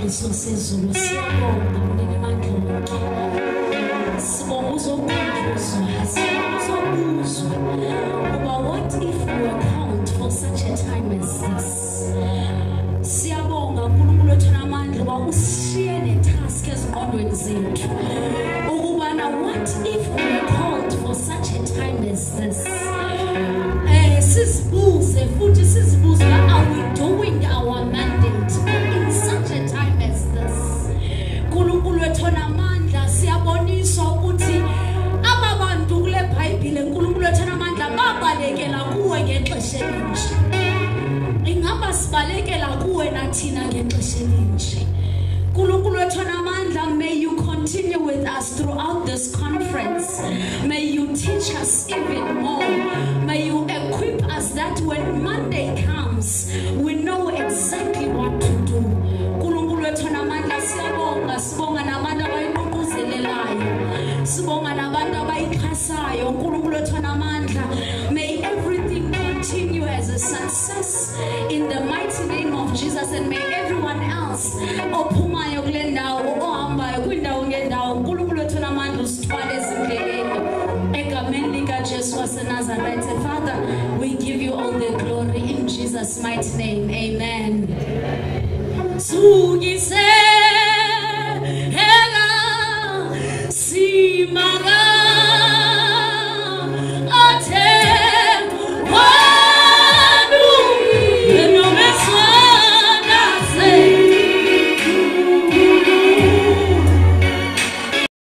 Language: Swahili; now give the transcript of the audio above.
Isibongiso sezulu siyabonga mnini mandlonke. Sibonga uzokhunjuzwa, sibonga uzobuzwa. Uba what if we were called for such a time as this? Siyabonga uNkulunkulu wethu namandla uba ushiye netask ezingqondweni zethu. Ukubana what if we were called for such a time as this? Sisibuze futhi sisibuze, are we doing our mandate in such a time as this? Nkulunkulu wethu namandla siyaboniswa ukuthi ababantu kule Bhayibhile uNkulunkulu wethu namandla babalekela kuwe ngexesha elinje. Ingaba sibalekela kuwe nathina ngexesha elinje. Nkulunkulu wethu namandla, may you continue with us throughout this conference. May you teach us even more. May you equip us that when Monday comes, we know exactly what to do. Nkulunkulu wethu namandla siyabonga, sibonga nabantu abayiququzelelayo, sibonga nabantu abayixhasayo. Nkulunkulu wethu namandla, may everything continue as a success in the mighty name of Jesus, and may everyone else ophumayo kule ndawo ohambayo kwindawo ngendawo uNkulunkulu wethu namandla usithwale ezindleleni egameni likaJesu waseNazaretha. Father, we give you all the glory in Jesus' mighty name. Amen.